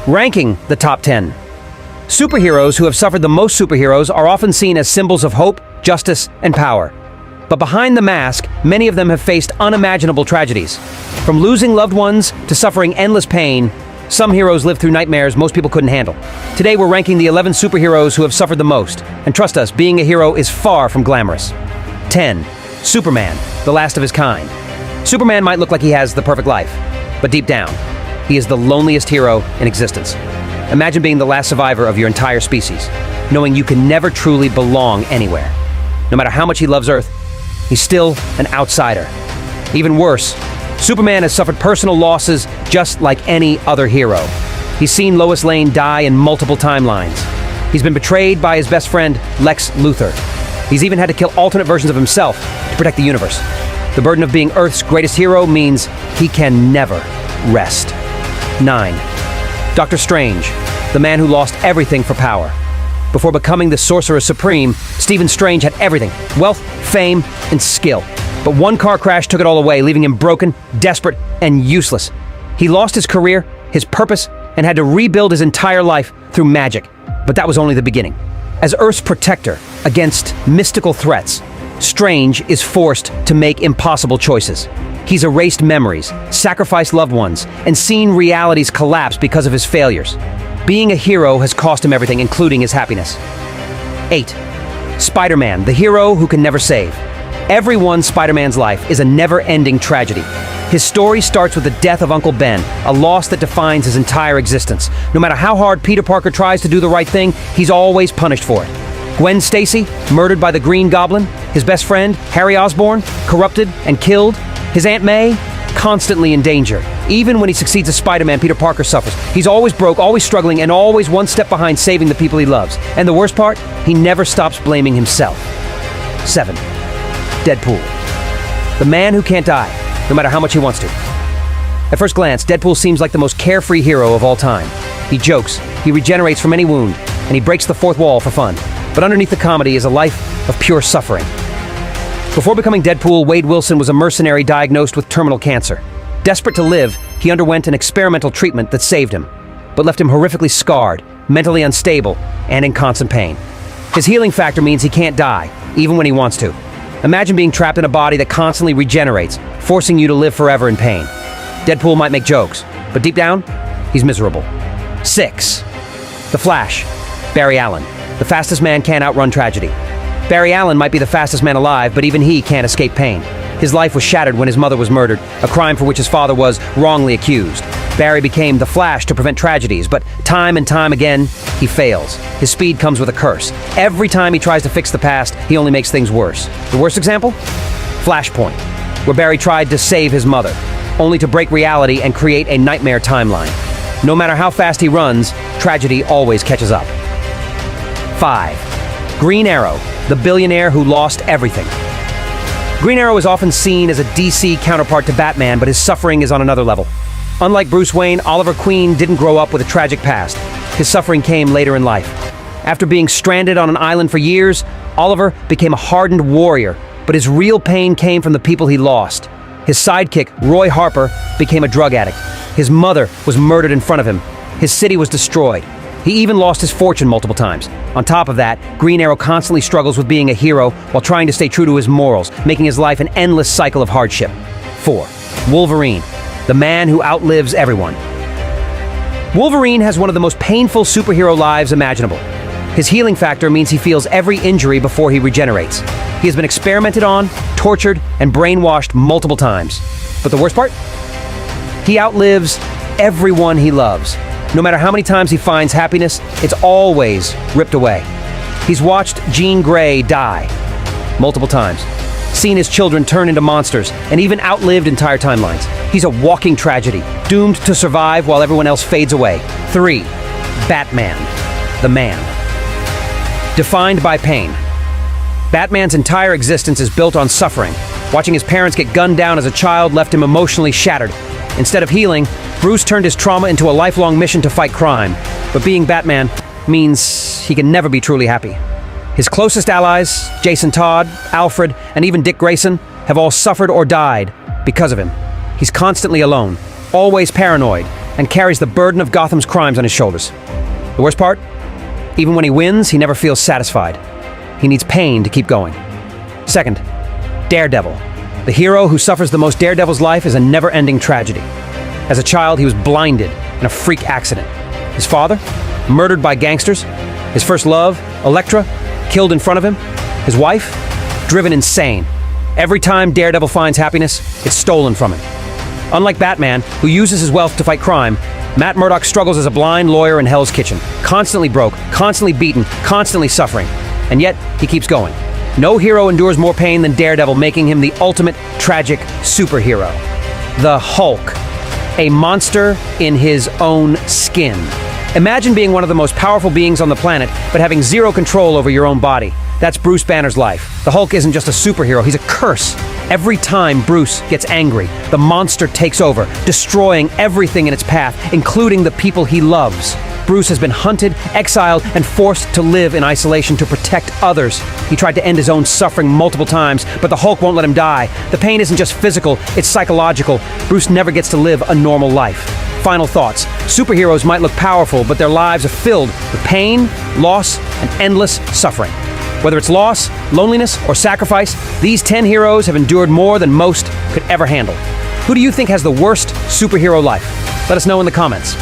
Ranking the top 10. Superheroes who have suffered the most superheroes are often seen as symbols of hope, justice, and power. But behind the mask, many of them have faced unimaginable tragedies. From losing loved ones to suffering endless pain, some heroes live through nightmares most people couldn't handle. Today we're ranking the 11 superheroes who have suffered the most. And trust us, being a hero is far from glamorous. 10. Superman, the last of his kind. Superman might look like he has the perfect life, but deep down, he is the loneliest hero in existence. Imagine being the last survivor of your entire species, knowing you can never truly belong anywhere. No matter how much he loves Earth, he's still an outsider. Even worse, Superman has suffered personal losses just like any other hero. He's seen Lois Lane die in multiple timelines. He's been betrayed by his best friend, Lex Luthor. He's even had to kill alternate versions of himself to protect the universe. The burden of being Earth's greatest hero means he can never rest. 9. Doctor Strange, the man who lost everything for power. Before becoming the Sorcerer Supreme, Stephen Strange had everything: wealth, fame, and skill. But one car crash took it all away, leaving him broken, desperate, and useless. He lost his career, his purpose, and had to rebuild his entire life through magic. But that was only the beginning. As Earth's protector against mystical threats, Strange is forced to make impossible choices. He's erased memories, sacrificed loved ones, and seen realities collapse because of his failures. Being a hero has cost him everything, including his happiness. 8. Spider-Man, the hero who can never save. Every Spider-Man's life is a never-ending tragedy. His story starts with the death of Uncle Ben, a loss that defines his entire existence. No matter how hard Peter Parker tries to do the right thing, he's always punished for it. Gwen Stacy, murdered by the Green Goblin. His best friend, Harry Osborn, corrupted and killed. His Aunt May, constantly in danger. Even when he succeeds as Spider-Man, Peter Parker suffers. He's always broke, always struggling, and always one step behind saving the people he loves. And the worst part? He never stops blaming himself. 7. Deadpool, the man who can't die, no matter how much he wants to. At first glance, Deadpool seems like the most carefree hero of all time. He jokes, he regenerates from any wound, and he breaks the fourth wall for fun. But underneath the comedy is a life of pure suffering. Before becoming Deadpool, Wade Wilson was a mercenary diagnosed with terminal cancer. Desperate to live, he underwent an experimental treatment that saved him, but left him horrifically scarred, mentally unstable, and in constant pain. His healing factor means he can't die, even when he wants to. Imagine being trapped in a body that constantly regenerates, forcing you to live forever in pain. Deadpool might make jokes, but deep down, he's miserable. 6. The Flash, Barry Allen. The fastest man can't outrun tragedy. Barry Allen might be the fastest man alive, but even he can't escape pain. His life was shattered when his mother was murdered, a crime for which his father was wrongly accused. Barry became the Flash to prevent tragedies, but time and time again, he fails. His speed comes with a curse. Every time he tries to fix the past, he only makes things worse. The worst example? Flashpoint, where Barry tried to save his mother, only to break reality and create a nightmare timeline. No matter how fast he runs, tragedy always catches up. 5. Green Arrow, the billionaire who lost everything. Green Arrow is often seen as a DC counterpart to Batman, but his suffering is on another level. Unlike Bruce Wayne, Oliver Queen didn't grow up with a tragic past. His suffering came later in life. After being stranded on an island for years, Oliver became a hardened warrior, but his real pain came from the people he lost. His sidekick, Roy Harper, became a drug addict. His mother was murdered in front of him. His city was destroyed. He even lost his fortune multiple times. On top of that, Green Arrow constantly struggles with being a hero while trying to stay true to his morals, making his life an endless cycle of hardship. 4. Wolverine, the man who outlives everyone. Wolverine has one of the most painful superhero lives imaginable. His healing factor means he feels every injury before he regenerates. He has been experimented on, tortured, and brainwashed multiple times. But the worst part? He outlives everyone he loves. No matter how many times he finds happiness, it's always ripped away. He's watched Jean Grey die multiple times, seen his children turn into monsters, and even outlived entire timelines. He's a walking tragedy, doomed to survive while everyone else fades away. 3. Batman, the man. Defined by pain. Batman's entire existence is built on suffering. Watching his parents get gunned down as a child left him emotionally shattered. Instead of healing, Bruce turned his trauma into a lifelong mission to fight crime. But being Batman means he can never be truly happy. His closest allies, Jason Todd, Alfred, and even Dick Grayson, have all suffered or died because of him. He's constantly alone, always paranoid, and carries the burden of Gotham's crimes on his shoulders. The worst part? Even when he wins, he never feels satisfied. He needs pain to keep going. Second, Daredevil. The hero who suffers the most. Daredevil's life is a never-ending tragedy. As a child, he was blinded in a freak accident. His father, murdered by gangsters. His first love, Elektra, killed in front of him. His wife, driven insane. Every time Daredevil finds happiness, it's stolen from him. Unlike Batman, who uses his wealth to fight crime, Matt Murdock struggles as a blind lawyer in Hell's Kitchen, constantly broke, constantly beaten, constantly suffering. And yet, he keeps going. No hero endures more pain than Daredevil, making him the ultimate tragic superhero. The Hulk, a monster in his own skin. Imagine being one of the most powerful beings on the planet, but having zero control over your own body. That's Bruce Banner's life. The Hulk isn't just a superhero, he's a curse. Every time Bruce gets angry, the monster takes over, destroying everything in its path, including the people he loves. Bruce has been hunted, exiled, and forced to live in isolation to protect others. He tried to end his own suffering multiple times, but the Hulk won't let him die. The pain isn't just physical, it's psychological. Bruce never gets to live a normal life. Final thoughts. Superheroes might look powerful, but their lives are filled with pain, loss, and endless suffering. Whether it's loss, loneliness, or sacrifice, these 10 heroes have endured more than most could ever handle. Who do you think has the worst superhero life? Let us know in the comments.